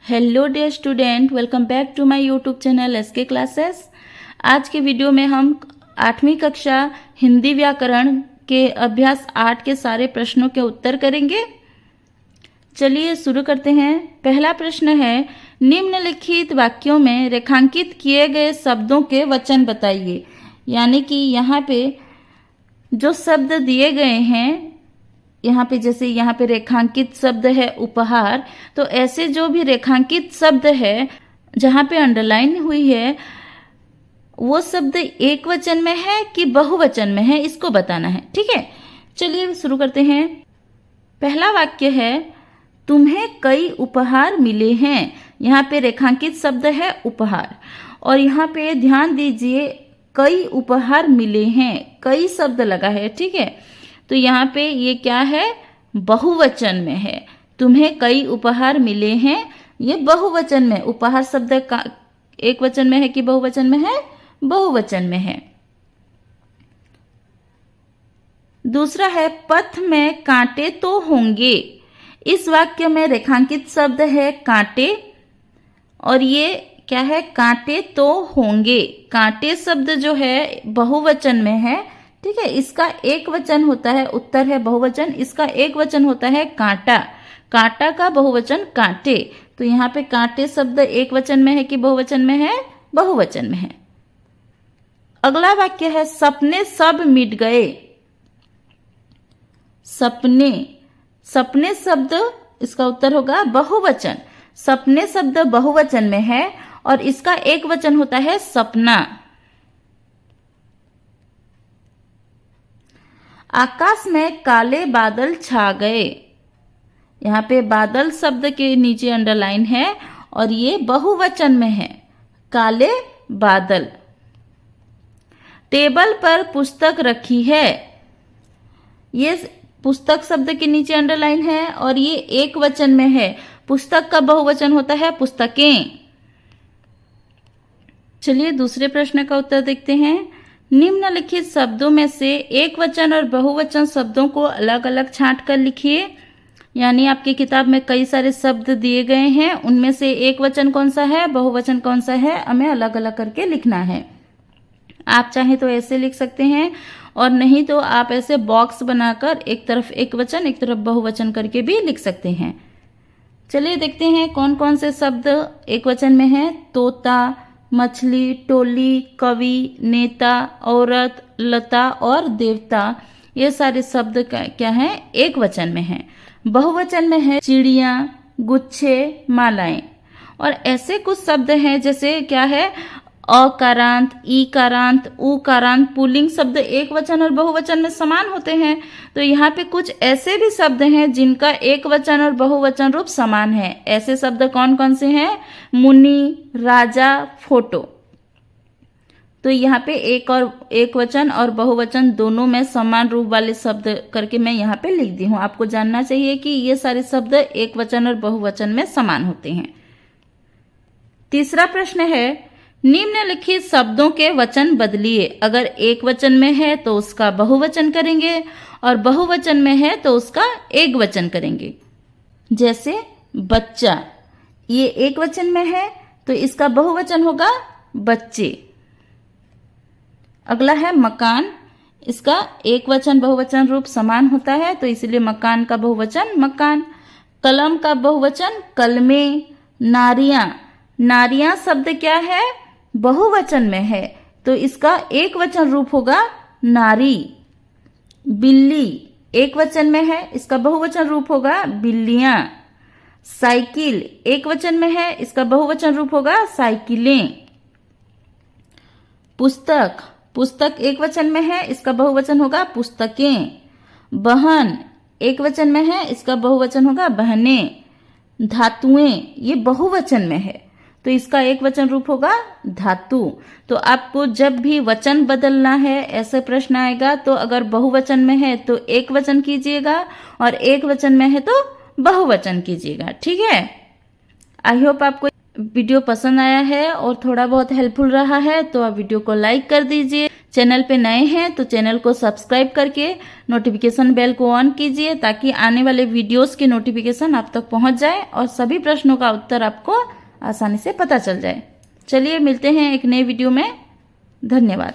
Hello dear student, welcome back to my YouTube channel SK classes. आज के video में हम 8वीं कक्षा हिंदी व्याकरण के अभ्यास 8 के सारे प्रश्नों के उत्तर करेंगे। चलिए शुरू करते हैं। पहला प्रश्न है, निम्नलिखित वाक्यों में रेखांकित किए गए शब्दों के वचन बताइए। यानी कि यहाँ पे जो शब्द दिए गए हैं, यहाँ पे जैसे यहाँ पे रेखांकित शब्द है उपहार, तो ऐसे जो भी रेखांकित शब्द है जहाँ पे अंडरलाइन हुई है वो शब्द एक वचन में है कि बहुवचन में है, इसको बताना है। ठीक है, चलिए शुरू करते हैं। पहला वाक्य है, तुम्हें कई उपहार मिले हैं। यहाँ पे रेखांकित शब्द है उपहार और यहाँ पे ध्यान दीजिए कई उपहार मिले हैं, कई शब्द लगा है। ठीक है, तो यहाँ पे ये क्या है, बहुवचन में है। तुम्हें कई उपहार मिले हैं, ये बहुवचन में। उपहार शब्द का एक वचन में है कि बहुवचन में है, बहुवचन में है। दूसरा है, पथ में कांटे तो होंगे। इस वाक्य में रेखांकित शब्द है कांटे और ये क्या है, कांटे तो होंगे। कांटे शब्द जो है बहुवचन में है। ठीक है, इसका एक वचन होता है, उत्तर है बहुवचन, इसका एक वचन होता है कांटा। कांटा का बहुवचन कांटे। तो यहाँ पे कांटे शब्द एक वचन में है कि बहुवचन में है, बहुवचन में है। अगला वाक्य है, सपने सब मिट गए। सपने, सपने शब्द इसका उत्तर होगा बहुवचन। सपने शब्द बहुवचन में है और इसका एक वचन होता है सपना। आकाश में काले बादल छा गए। यहाँ पे बादल शब्द के नीचे अंडरलाइन है और ये बहुवचन में है, काले बादल। टेबल पर पुस्तक रखी है। ये पुस्तक शब्द के नीचे अंडरलाइन है और ये एक वचन में है। पुस्तक का बहुवचन होता है पुस्तकें। चलिए दूसरे प्रश्न का उत्तर देखते हैं। निम्नलिखित शब्दों में से एक वचन और बहुवचन शब्दों को अलग अलग छांट कर लिखिए। यानी आपकी किताब में कई सारे शब्द दिए गए हैं, उनमें से एक वचन कौन सा है, बहुवचन कौन सा है, हमें अलग अलग करके लिखना है। आप चाहे तो ऐसे लिख सकते हैं और नहीं तो आप ऐसे बॉक्स बनाकर एक तरफ एक वचन एक तरफ बहुवचन करके भी लिख सकते हैं। चलिए देखते हैं कौन कौन से शब्द एक वचन में है। तोता, मछली, टोली, कवि, नेता, औरत, लता और देवता, ये सारे शब्द क्या हैं, एक वचन में हैं। बहुवचन में है चिड़िया, गुच्छे, मालाएं। और ऐसे कुछ शब्द हैं जैसे क्या है, अकारांत, ईकारांत, उकारांत, पुल्लिंग शब्द एक वचन और बहुवचन में समान होते हैं। तो यहाँ पे कुछ ऐसे भी शब्द हैं जिनका एक वचन और बहुवचन रूप समान है। ऐसे शब्द कौन कौन से हैं, मुनि, राजा, फोटो। तो यहाँ पे एक वचन और बहुवचन दोनों में समान रूप वाले शब्द करके मैं यहाँ पे लिख दी हूँ। आपको जानना चाहिए कि ये सारे शब्द एक वचन और बहुवचन में समान होते हैं। तीसरा प्रश्न है, निम्नलिखित शब्दों के वचन बदलिए। अगर एक वचन में है तो उसका बहुवचन करेंगे और बहुवचन में है तो उसका एक वचन करेंगे। जैसे बच्चा, ये एक वचन में है तो इसका बहुवचन होगा बच्चे। अगला है मकान, इसका एक वचन बहुवचन रूप समान होता है तो इसलिए मकान का बहुवचन मकान। कलम का बहुवचन कलमे। नारियां, नारियां शब्द क्या है, बहुवचन में है तो इसका एक वचन रूप होगा नारी। बिल्ली एक वचन में है, इसका बहुवचन रूप होगा बिल्लियां। साइकिल एक वचन में है, इसका बहुवचन रूप होगा साइकिलें। पुस्तक, पुस्तक एक वचन में है, इसका बहुवचन होगा पुस्तकें। बहन एक वचन में है, इसका बहुवचन होगा बहनें। धातुएं, ये बहुवचन में है तो इसका एक वचन रूप होगा धातु। तो आपको जब भी वचन बदलना है, ऐसे प्रश्न आएगा तो अगर बहुवचन में है तो एक वचन कीजिएगा और एक वचन में है तो बहुवचन कीजिएगा। ठीक है, आई होप आपको वीडियो पसंद आया है और थोड़ा बहुत हेल्पफुल रहा है तो आप वीडियो को लाइक कर दीजिए, चैनल पे नए हैं तो चैनल को सब्सक्राइब करके नोटिफिकेशन बेल को ऑन कीजिए ताकि आने वाले वीडियोस के नोटिफिकेशन आप तक पहुंच जाए और सभी प्रश्नों का उत्तर आपको आसानी से पता चल जाए। चलिए मिलते हैं एक नए वीडियो में। धन्यवाद।